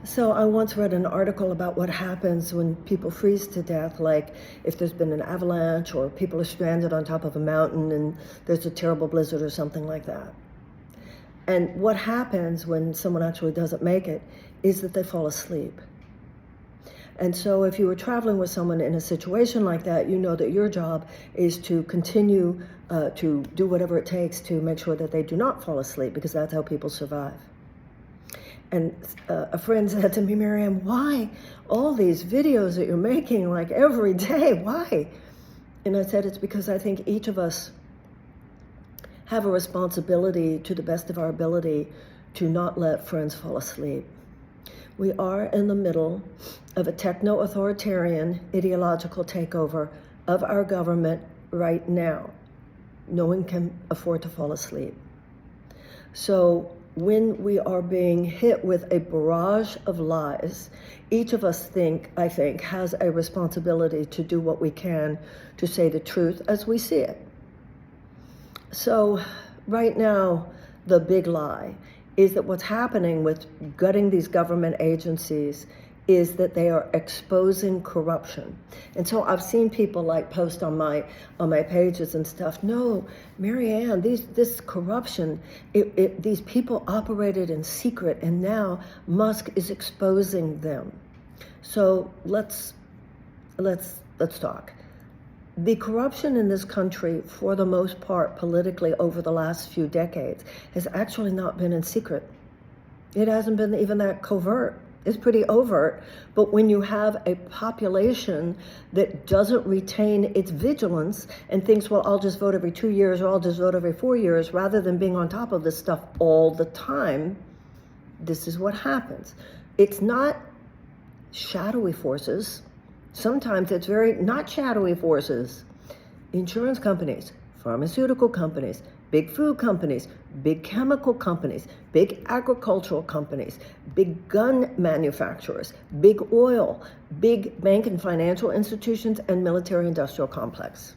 So I once read an article about what happens when people freeze to death, like if there's been an avalanche or people are stranded on top of a mountain and there's a terrible blizzard or something like that. And what happens when someone actually doesn't make it is that they fall asleep. And so if you were traveling with someone in a situation like that, you know that your job is to continue to do whatever it takes to make sure that they do not fall asleep, because that's how people survive. And a friend said to me, Marianne, why all these videos that you're making like every day? Why? And I said, it's because I think each of us have a responsibility to the best of our ability to not let friends fall asleep. We are in the middle of a techno-authoritarian ideological takeover of our government right now. No one can afford to fall asleep. So when we are being hit with a barrage of lies, each of us I think, has a responsibility to do what we can to say the truth as we see it. So right now, the big lie is that what's happening with gutting these government agencies is that they are exposing corruption. And so I've seen people like post on my pages and stuff, no, Marianne, this corruption, these people operated in secret and now Musk is exposing them. So let's talk. The corruption in this country, for the most part, politically over the last few decades, has actually not been in secret. It hasn't been even that covert. It's pretty overt, but when you have a population that doesn't retain its vigilance and thinks, well, I'll just vote every 2 years or I'll just vote every 4 years, rather than being on top of this stuff all the time, this is what happens. It's not shadowy forces. Sometimes it's very not shadowy forces. Insurance companies, pharmaceutical companies, big food companies, big chemical companies, big agricultural companies, big gun manufacturers, big oil, big bank and financial institutions, and military-industrial complex.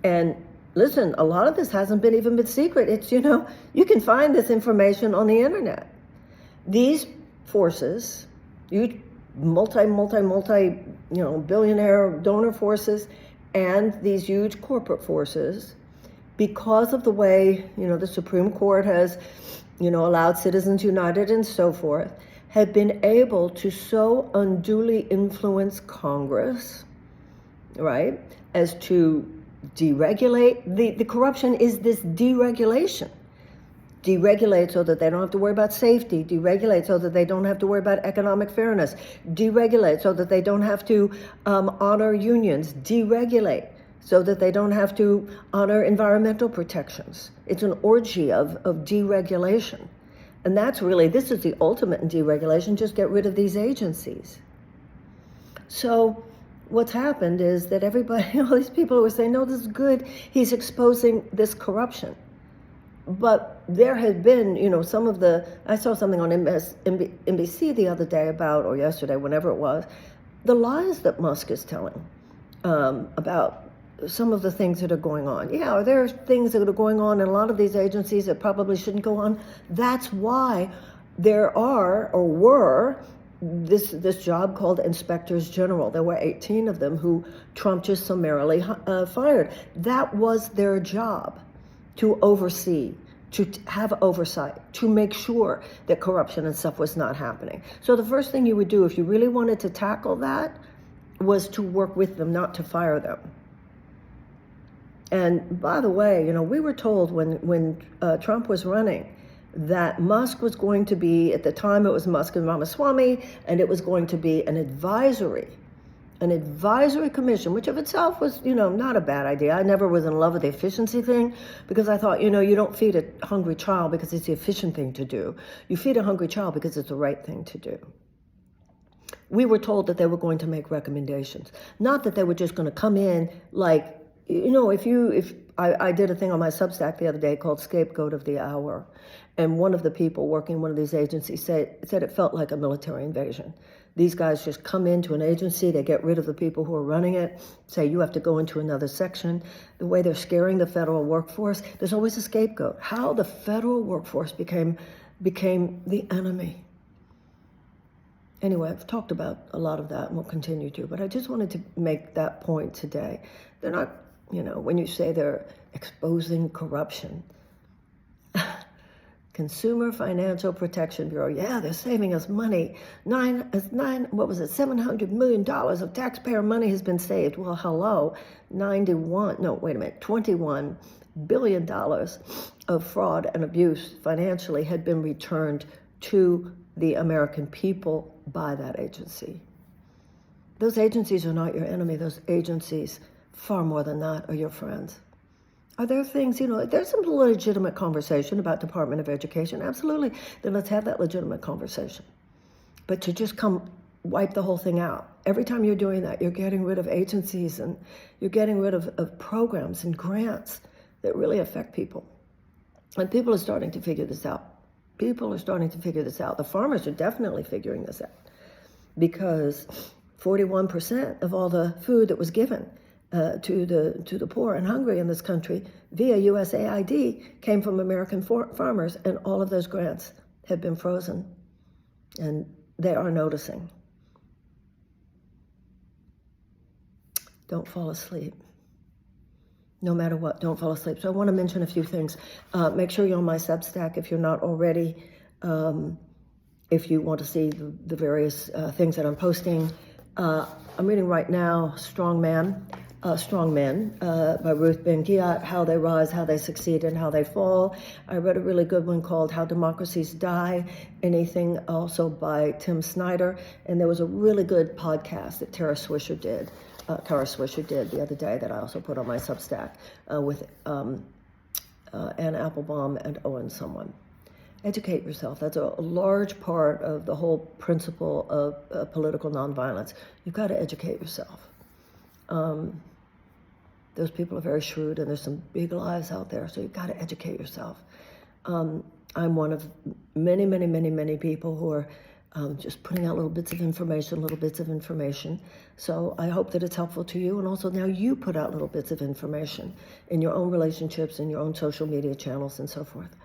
And listen, a lot of this hasn't even been secret. It's, you can find this information on the internet. These forces, huge multi, billionaire donor forces, and these huge corporate forces, because of the way, the Supreme Court has, allowed Citizens United and so forth, have been able to so unduly influence Congress, right, as to deregulate. The corruption is this deregulation. Deregulate so that they don't have to worry about safety. Deregulate so that they don't have to worry about economic fairness. Deregulate so that they don't have to honor unions. Deregulate so that they don't have to honor environmental protections. It's an orgy of deregulation. And this is the ultimate in deregulation, just get rid of these agencies. So what's happened is that everybody, all these people who are saying, no, this is good, he's exposing this corruption. But there had been, I saw something on NBC the other day or yesterday, whenever it was, the lies that Musk is telling about some of the things that are going on. Yeah, there are things that are going on in a lot of these agencies that probably shouldn't go on. That's why there are, or were, this job called inspectors general. There were 18 of them who Trump just summarily fired. That was their job, to oversee, to have oversight, to make sure that corruption and stuff was not happening. So the first thing you would do if you really wanted to tackle that was to work with them, not to fire them. And by the way, we were told when Trump was running that Musk was going to be, at the time it was Musk and Ramaswamy, and it was going to be an advisory commission, which of itself was, not a bad idea. I never was in love with the efficiency thing, because I thought, you don't feed a hungry child because it's the efficient thing to do. You feed a hungry child because it's the right thing to do. We were told that they were going to make recommendations, not that they were just going to come in like, I did a thing on my Substack the other day called Scapegoat of the Hour. And one of the people working in one of these agencies said it felt like a military invasion. These guys just come into an agency, they get rid of the people who are running it, say you have to go into another section. The way they're scaring the federal workforce, there's always a scapegoat. How the federal workforce became the enemy. Anyway, I've talked about a lot of that and will continue to, but I just wanted to make that point today. They're not, when you say they're exposing corruption, Consumer Financial Protection Bureau, yeah, they're saving us money. $700 million of taxpayer money has been saved. Well, hello, $21 billion of fraud and abuse financially had been returned to the American people by that agency. Those agencies are not your enemy. Those agencies, far more than that, are your friends. Are there things, there's some legitimate conversation about Department of Education. Absolutely. Then let's have that legitimate conversation. But to just come wipe the whole thing out. Every time you're doing that, you're getting rid of agencies and you're getting rid of programs and grants that really affect people. And people are starting to figure this out. The farmers are definitely figuring this out because 41% of all the food that was given to the poor and hungry in this country via USAID came from American farmers, and all of those grants have been frozen, and they are noticing. Don't fall asleep. No matter what, don't fall asleep. So I want to mention a few things. Make sure you're on my Substack if you're not already. If you want to see the various things that I'm posting. I'm reading right now Strong Men by Ruth Ben-Ghiat, How They Rise, How They Succeed, and How They Fall. I read a really good one called How Democracies Die, Anything, also by Tim Snyder. And there was a really good podcast that Kara Swisher did the other day that I also put on my Substack with Ann Applebaum and Owen Someone. Educate yourself. That's a large part of the whole principle of political nonviolence. You've got to educate yourself. Those people are very shrewd, and there's some big lies out there, so you've got to educate yourself. I'm one of many, many, many, many people who are just putting out little bits of information. So I hope that it's helpful to you. And also now you put out little bits of information in your own relationships, in your own social media channels and so forth.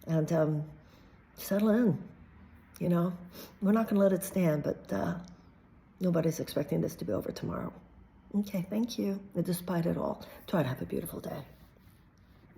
And settle in, We're not going to let it stand, but nobody's expecting this to be over tomorrow. Okay, thank you. And despite it all, try to have a beautiful day.